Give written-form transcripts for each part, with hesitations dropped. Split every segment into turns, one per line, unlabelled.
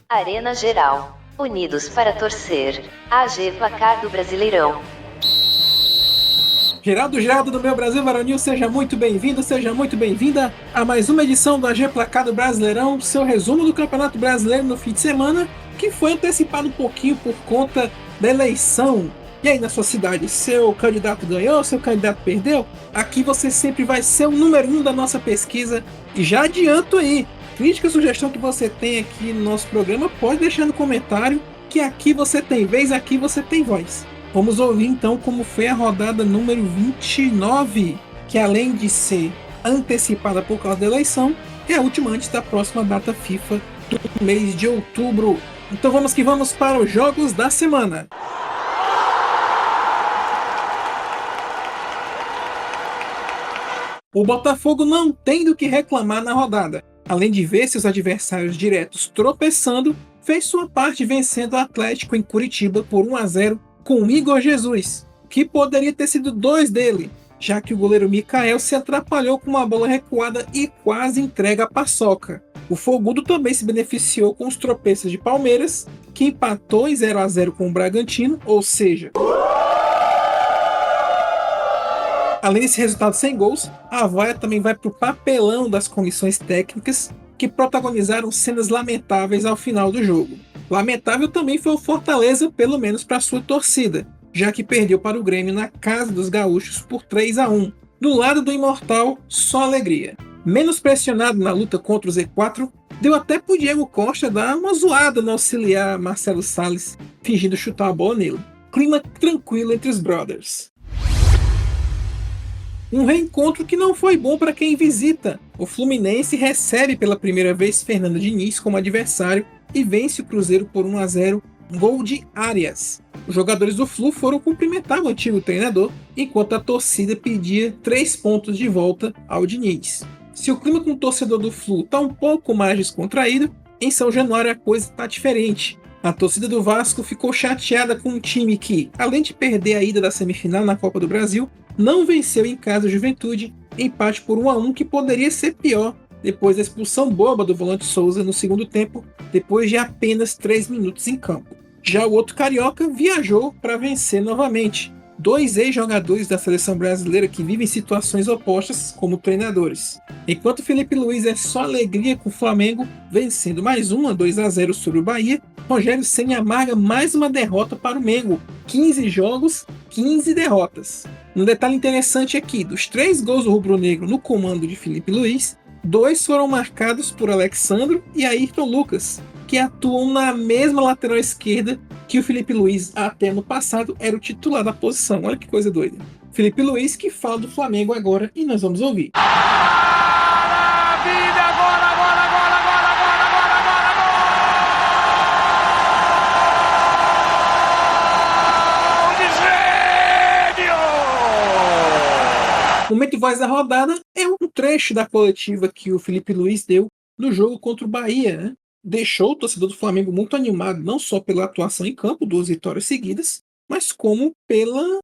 Arena Geral. Unidos para torcer. AG Placar do Brasileirão.
Geraldo do meu Brasil Varonil, seja muito bem-vindo, seja muito bem-vinda a mais uma edição do AG Placar do Brasileirão, seu resumo do Campeonato Brasileiro no fim de semana, que foi antecipado um pouquinho por conta da eleição. E aí, na sua cidade, seu candidato ganhou, seu candidato perdeu? Aqui você sempre vai ser o número 1 da nossa pesquisa. E já adianto aí, crítica, sugestão que você tem aqui no nosso programa, pode deixar no comentário, que aqui você tem vez, aqui você tem voz. Vamos ouvir então como foi a rodada número 29, que além de ser antecipada por causa da eleição, é a última antes da próxima data FIFA do mês de outubro. Então vamos que vamos para os jogos da semana. O Botafogo não tem do que reclamar na rodada. Além de ver seus adversários diretos tropeçando, fez sua parte vencendo o Atlético em Curitiba por 1-0 com o Igor Jesus, que poderia ter sido 2 dele, já que o goleiro Mikael se atrapalhou com uma bola recuada e quase entrega a paçoca. O Fogudo também se beneficiou com os tropeços de Palmeiras, que empatou em 0-0 com o Bragantino, ou seja, além desse resultado sem gols, a vaia também vai para o papelão das comissões técnicas, que protagonizaram cenas lamentáveis ao final do jogo. Lamentável também foi o Fortaleza, pelo menos para sua torcida, já que perdeu para o Grêmio na casa dos gaúchos por 3-1. Do lado do Imortal, só alegria. Menos pressionado na luta contra o Z4, deu até pro Diego Costa dar uma zoada no auxiliar Marcelo Salles, fingindo chutar a bola nele. Clima tranquilo entre os brothers. Um reencontro que não foi bom para quem visita. O Fluminense recebe pela primeira vez Fernando Diniz como adversário e vence o Cruzeiro por 1-0, um gol de Arias. Os jogadores do Flu foram cumprimentar o antigo treinador, enquanto a torcida pedia 3 pontos de volta ao Diniz. Se o clima com o torcedor do Flu está um pouco mais descontraído, em São Januário a coisa está diferente. A torcida do Vasco ficou chateada com um time que, além de perder a ida da semifinal na Copa do Brasil, não venceu em casa o Juventude, empate por 1-1 que poderia ser pior depois da expulsão boba do volante Souza no segundo tempo, depois de apenas 3 minutos em campo. Já o outro carioca viajou para vencer novamente. 2 ex-jogadores da seleção brasileira que vivem situações opostas como treinadores. Enquanto Felipe Luiz é só alegria com o Flamengo, vencendo mais 2-0 sobre o Bahia, Rogério Ceni amarga mais uma derrota para o Mengo. 15 jogos, 15 derrotas. Um detalhe interessante aqui, dos 3 gols do rubro-negro no comando de Felipe Luiz, 2 foram marcados por Alexandro e Ayrton Lucas, que atuam na mesma lateral esquerda que o Felipe Luiz até no passado era o titular da posição. Olha que coisa doida. Felipe Luiz que fala do Flamengo agora e nós vamos ouvir. O momento de voz da rodada é um trecho da coletiva que o Felipe Luiz deu no jogo contra o Bahia, né? Deixou o torcedor do Flamengo muito animado, não só pela atuação em campo, 2 vitórias seguidas, mas como pelo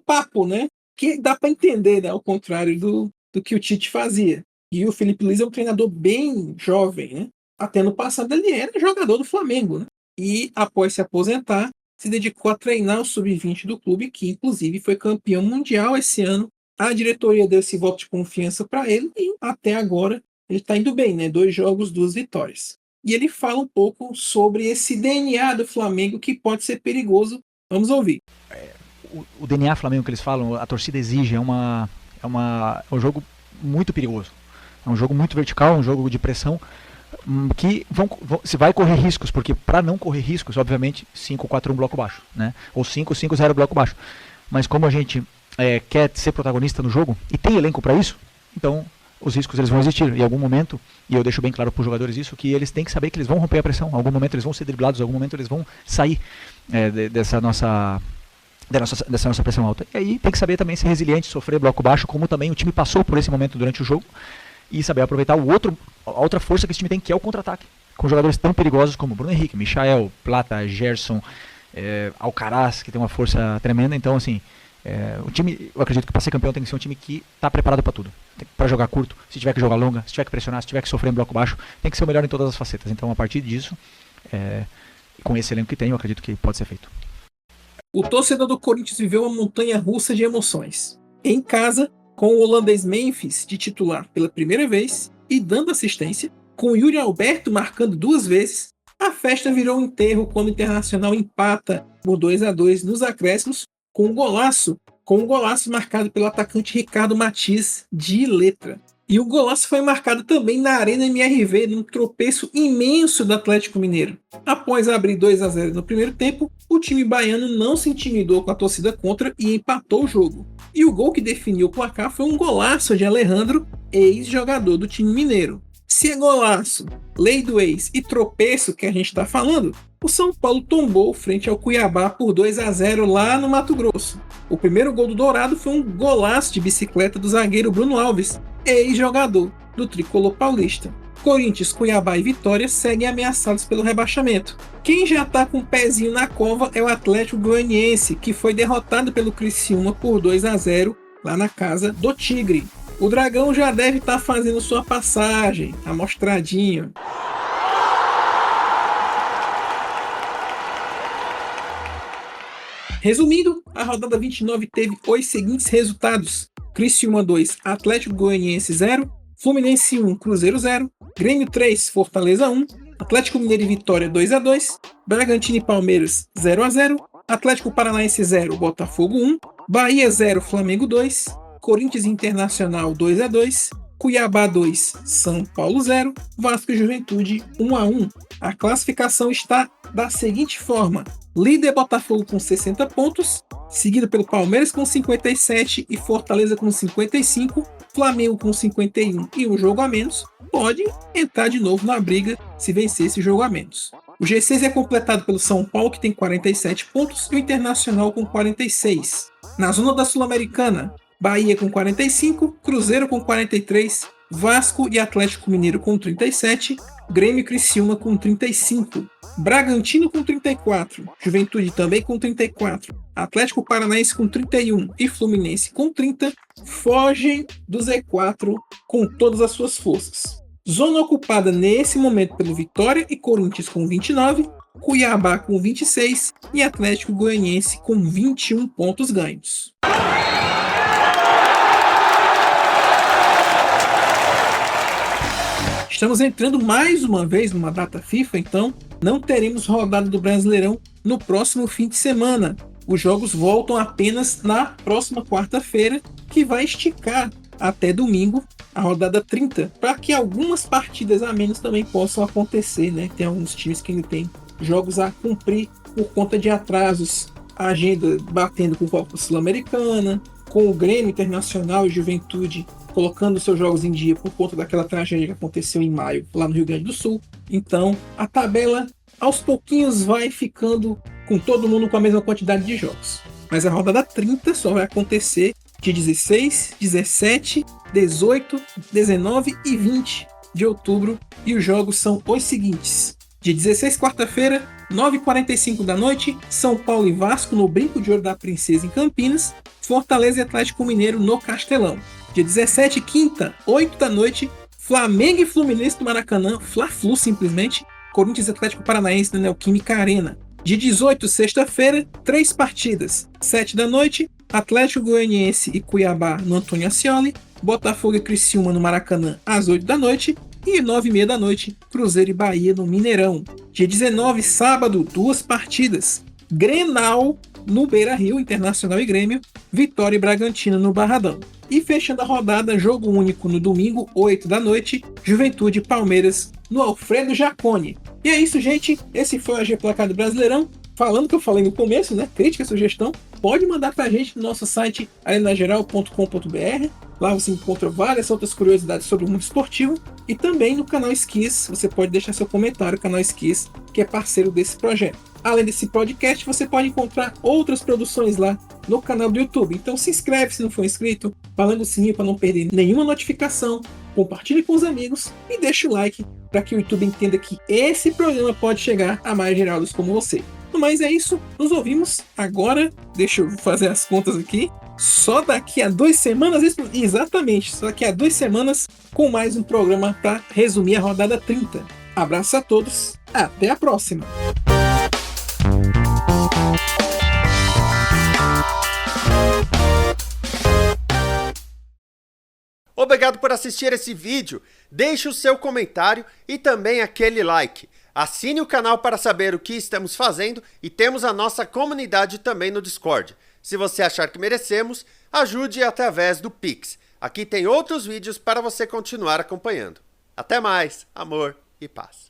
papo, né? Que dá para entender, né? Ao contrário do que o Tite fazia. E o Felipe Luiz é um treinador bem jovem, né? Até no passado ele era jogador do Flamengo, né? E após se aposentar, se dedicou a treinar o sub-20 do clube, que inclusive foi campeão mundial esse ano. A diretoria deu esse voto de confiança para ele e até agora ele está indo bem, né? 2 jogos, 2 vitórias. E ele fala um pouco sobre esse DNA do Flamengo que pode ser perigoso. Vamos ouvir.
O DNA Flamengo que eles falam, a torcida exige, é um jogo muito perigoso. É um jogo muito vertical, um jogo de pressão que se vai correr riscos, porque para não correr riscos, obviamente, 5-4-1 bloco baixo, né? Ou 5-5-0 bloco baixo. Mas como a gente quer ser protagonista no jogo e tem elenco para isso, então os riscos eles vão existir. Em algum momento, e eu deixo bem claro para os jogadores isso, que eles têm que saber que eles vão romper a pressão. Em algum momento eles vão ser driblados, em algum momento eles vão sair dessa nossa pressão alta. E aí tem que saber também ser resiliente, sofrer bloco baixo, como também o time passou por esse momento durante o jogo, e saber aproveitar a outra força que esse time tem, que é o contra-ataque, com jogadores tão perigosos como Bruno Henrique, Michael, Plata, Gerson, Alcaraz, que tem uma força tremenda. Então, assim, o time, eu acredito que para ser campeão tem que ser um time que está preparado para tudo, para jogar curto, se tiver que jogar longa, se tiver que pressionar, se tiver que sofrer em bloco baixo, tem que ser o melhor em todas as facetas. Então, a partir disso, Com esse elenco que tem, eu acredito que pode ser feito.
O torcedor do Corinthians viveu uma montanha-russa de emoções. Em casa, com o holandês Memphis de titular pela primeira vez e dando assistência, com o Yuri Alberto marcando 2 vezes, a festa virou um enterro quando o Internacional empata por 2-2 nos acréscimos com um golaço marcado pelo atacante Ricardo Matias de letra. E o golaço foi marcado também na Arena MRV, num tropeço imenso do Atlético Mineiro. Após abrir 2-0 no primeiro tempo, o time baiano não se intimidou com a torcida contra e empatou o jogo. E o gol que definiu o placar foi um golaço de Alejandro, ex-jogador do time mineiro. Se é golaço, lei do ex e tropeço que a gente está falando, o São Paulo tombou frente ao Cuiabá por 2-0 lá no Mato Grosso. O primeiro gol do Dourado foi um golaço de bicicleta do zagueiro Bruno Alves, ex-jogador do tricolor paulista. Corinthians, Cuiabá e Vitória seguem ameaçados pelo rebaixamento. Quem já está com o pezinho na cova é o Atlético Goianiense, que foi derrotado pelo Criciúma por 2-0 lá na casa do Tigre. O Dragão já deve estar fazendo sua passagem, amostradinho. Resumindo, a rodada 29 teve os seguintes resultados: Criciúma 2, Atlético Goianiense 0, Fluminense 1, Cruzeiro 0, Grêmio 3, Fortaleza 1, Atlético Mineiro e Vitória 2-2, Bragantino e Palmeiras 0-0, Atlético Paranaense 0, Botafogo 1, Bahia 0, Flamengo 2, Corinthians Internacional 2-2, Cuiabá 2, São Paulo 0, Vasco e Juventude 1-1. A classificação está da seguinte forma: líder Botafogo com 60 pontos, seguido pelo Palmeiras com 57 e Fortaleza com 55, Flamengo com 51 e um jogo a menos, pode entrar de novo na briga se vencer esse jogo a menos. O G6 é completado pelo São Paulo, que tem 47 pontos, e o Internacional com 46. Na zona da Sul-Americana, Bahia com 45, Cruzeiro com 43, Vasco e Atlético Mineiro com 37, Grêmio e Criciúma com 35, Bragantino com 34, Juventude também com 34, Atlético Paranaense com 31 e Fluminense com 30, fogem do Z4 com todas as suas forças. Zona ocupada nesse momento pelo Vitória e Corinthians com 29, Cuiabá com 26 e Atlético Goianiense com 21 pontos ganhos. Estamos entrando mais uma vez numa data FIFA, então não teremos rodada do Brasileirão no próximo fim de semana. Os jogos voltam apenas na próxima quarta-feira, que vai esticar até domingo, a rodada 30, para que algumas partidas a menos também possam acontecer, né? Tem alguns times que ainda têm jogos a cumprir por conta de atrasos, a agenda batendo com a Copa Sul-Americana, com o Grêmio Internacional e Juventude colocando seus jogos em dia por conta daquela tragédia que aconteceu em maio lá no Rio Grande do Sul. Então a tabela aos pouquinhos vai ficando com todo mundo com a mesma quantidade de jogos. Mas a rodada 30 só vai acontecer de 16, 17, 18, 19 e 20 de outubro, e os jogos são os seguintes: dia 16, quarta-feira, 9h45 da noite, São Paulo e Vasco no Brinco de Ouro da Princesa em Campinas, Fortaleza e Atlético Mineiro no Castelão. Dia 17, quinta, 8 da noite, Flamengo e Fluminense do Maracanã, Fla-Flu simplesmente, Corinthians e Atlético Paranaense na Neoquímica Arena. Dia 18, sexta-feira, 3 partidas, 7 da noite, Atlético Goianiense e Cuiabá no Antônio Ascioli, Botafogo e Criciúma no Maracanã às 8 da noite e 9h30 da noite, Cruzeiro e Bahia no Mineirão. Dia 19, sábado, 2 partidas, Grenal no Beira-Rio, Internacional e Grêmio, Vitória e Bragantino no Barradão. E fechando a rodada, jogo único no domingo, 8 da noite, Juventude e Palmeiras no Alfredo Jaconi. E é isso, gente. Esse foi o AG Placar do Brasileirão. Falando o que eu falei no começo, né? Crítica, sugestão, pode mandar pra gente no nosso site arenageral.com.br. Lá você encontra várias outras curiosidades sobre o mundo esportivo. E também no canal Esquis, você pode deixar seu comentário, o canal Esquis, que é parceiro desse projeto. Além desse podcast, você pode encontrar outras produções lá no canal do YouTube. Então se inscreve se não for inscrito, falando o sininho para não perder nenhuma notificação, compartilhe com os amigos e deixe o like para que o YouTube entenda que esse programa pode chegar a mais geraldos como você. Mas é isso, nos ouvimos agora, deixa eu fazer as contas aqui, só daqui a 2 semanas, exatamente, só daqui a 2 semanas com mais um programa para resumir a rodada 30. Abraço a todos Até a próxima!
Obrigado por assistir esse vídeo, deixe o seu comentário e também aquele like. Assine o canal para saber o que estamos fazendo e temos a nossa comunidade também no Discord. Se você achar que merecemos, ajude através do Pix. Aqui tem outros vídeos para você continuar acompanhando. Até mais, amor e paz.